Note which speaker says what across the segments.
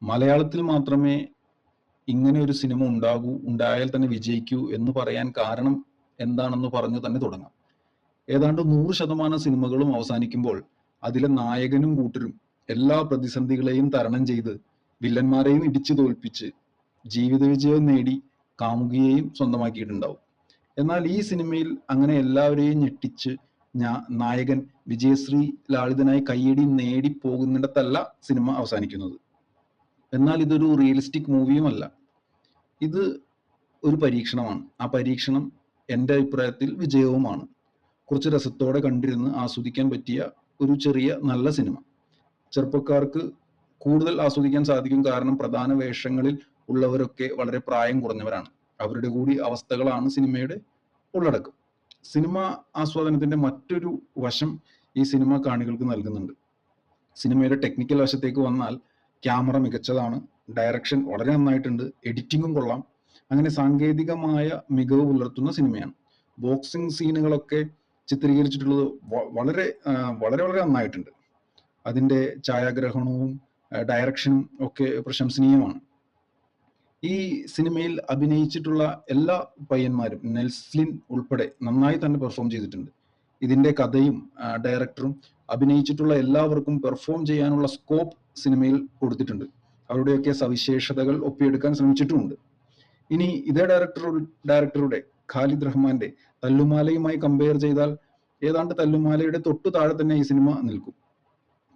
Speaker 1: മലയാളത്തിൽ മാത്രമേ ഇങ്ങനെ ഒരു സിനിമ ഉണ്ടായാൽ തന്നെ വിജയിക്കൂ എന്ന് പറയാൻ കാരണം എന്താണെന്ന് പറഞ്ഞു തന്നെ തുടങ്ങാം. ഏതാണ്ട് 100% സിനിമകളും അവസാനിക്കുമ്പോൾ അതിലെ നായകനും കൂട്ടരും എല്ലാ പ്രതിസന്ധികളെയും തരണം ചെയ്ത് വില്ലന്മാരെയും ഇടിച്ചു തോൽപ്പിച്ച് ജീവിത വിജയം നേടി കാമുകിയെയും സ്വന്തമാക്കിയിട്ടുണ്ടാവും. എന്നാൽ ഈ സിനിമയിൽ അങ്ങനെ എല്ലാവരെയും ഞെട്ടിച്ച് നായകൻ വിജയശ്രീ ലാളിതനായി കയ്യടി നേടി പോകുന്നിടത്തല്ല സിനിമ അവസാനിക്കുന്നത്. എന്നാൽ ഇതൊരു റിയലിസ്റ്റിക് മൂവിയുമല്ല. ഇത് ഒരു പരീക്ഷണമാണ്. ആ പരീക്ഷണം എൻ്റെ അഭിപ്രായത്തിൽ വിജയവുമാണ്. കുറച്ച് രസത്തോടെ കണ്ടിരുന്ന് ആസ്വദിക്കാൻ പറ്റിയ ഒരു ചെറിയ നല്ല സിനിമ. ചെറുപ്പക്കാർക്ക് കൂടുതൽ ആസ്വദിക്കാൻ സാധിക്കും. കാരണം പ്രധാന വേഷങ്ങളിൽ ഉള്ളവരൊക്കെ വളരെ പ്രായം കുറഞ്ഞവരാണ്. അവരുടെ കൂടി അവസ്ഥകളാണ് സിനിമയുടെ ഉള്ളടക്കം. സിനിമ ആസ്വാദനത്തിന്റെ മറ്റൊരു വശം ഈ സിനിമ കാണികൾക്ക് നൽകുന്നുണ്ട്. സിനിമയുടെ ടെക്നിക്കൽ വശത്തേക്ക് വന്നാൽ ക്യാമറ മികച്ചതാണ്, ഡയറക്ഷൻ വളരെ നന്നായിട്ടുണ്ട്, എഡിറ്റിങ്ങും കൊള്ളാം. അങ്ങനെ സാങ്കേതികമായ മികവ് പുലർത്തുന്ന സിനിമയാണ്. ബോക്സിംഗ് സീനുകളൊക്കെ ചിത്രീകരിച്ചിട്ടുള്ളത് വളരെ വളരെ വളരെ നന്നായിട്ടുണ്ട്. അതിൻ്റെ ഛായാഗ്രഹണവും ഡയറക്ഷനും ഒക്കെ പ്രശംസനീയമാണ്. ഈ സിനിമയിൽ അഭിനയിച്ചിട്ടുള്ള എല്ലാ പയ്യന്മാരും നെൽസ്ലിൻ ഉൾപ്പെടെ നന്നായി തന്നെ പെർഫോം ചെയ്തിട്ടുണ്ട്. ഇതിൻ്റെ കഥയും ഡയറക്ടറും അഭിനയിച്ചിട്ടുള്ള എല്ലാവർക്കും പെർഫോം ചെയ്യാനുള്ള സ്കോപ്പ് സിനിമയിൽ കൊടുത്തിട്ടുണ്ട്. അവരുടെയൊക്കെ സവിശേഷതകൾ ഒപ്പിയെടുക്കാൻ ശ്രമിച്ചിട്ടുമുണ്ട്. ഇനി ഇതേ ഡയറക്ടറുടെ ഖാലിദ് റഹ്മാന്റെ തല്ലുമാലയുമായി കമ്പയർ ചെയ്താൽ ഏതാണ്ട് തല്ലുമാലയുടെ തൊട്ടു താഴെ തന്നെ ഈ സിനിമ നിൽക്കും.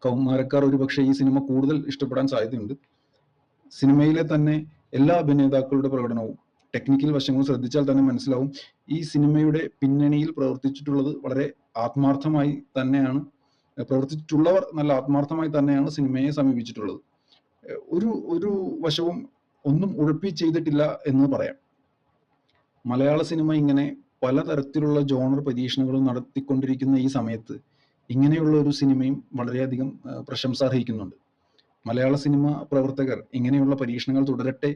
Speaker 1: കൗമാരക്കാർ ഒരുപക്ഷെ ഈ സിനിമ കൂടുതൽ ഇഷ്ടപ്പെടാൻ സാധ്യതയുണ്ട്. സിനിമയിലെ തന്നെ എല്ലാ അഭിനേതാക്കളുടെ പ്രകടനവും ടെക്നിക്കൽ വശങ്ങളും ശ്രദ്ധിച്ചാൽ തന്നെ മനസ്സിലാവും ഈ സിനിമയുടെ പിന്നണിയിൽ പ്രവർത്തിച്ചിട്ടുള്ളത് വളരെ ആത്മാർത്ഥമായി തന്നെയാണ്. പ്രവർത്തിച്ചിട്ടുള്ളവർ നല്ല ആത്മാർത്ഥമായി തന്നെയാണ് സിനിമയെ സമീപിച്ചിട്ടുള്ളത്. ഒരു വശവും ഒന്നും ഉഴപ്പി ചെയ്തിട്ടില്ല എന്ന് പറയാം. മലയാള സിനിമ ഇങ്ങനെ പലതരത്തിലുള്ള ജോണർ പരീക്ഷണങ്ങളും നടത്തിക്കൊണ്ടിരിക്കുന്ന ഈ സമയത്ത് ഇങ്ങനെയുള്ള ഒരു സിനിമയും വളരെയധികം പ്രശംസ അർഹിക്കുന്നുണ്ട്. മലയാള സിനിമ പ്രവർത്തകർ ഇങ്ങനെയുള്ള പരീക്ഷണങ്ങൾ തുടരട്ടെ,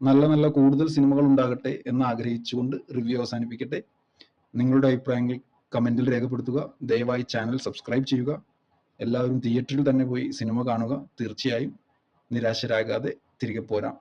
Speaker 1: നല്ല നല്ല കൂടുതൽ സിനിമകൾ ഉണ്ടാകട്ടെ എന്ന് ആഗ്രഹിച്ചുകൊണ്ട് റിവ്യൂ അവസാനിപ്പിക്കട്ടെ. നിങ്ങളുടെ അഭിപ്രായങ്ങൾ കമന്റിൽ രേഖപ്പെടുത്തുക. ദയവായി ചാനൽ സബ്സ്ക്രൈബ് ചെയ്യുക. എല്ലാവരും തിയേറ്ററിൽ തന്നെ പോയി സിനിമ കാണുക. തീർച്ചയായും നിരാശരാകാതെ തിരികെ പോരാം.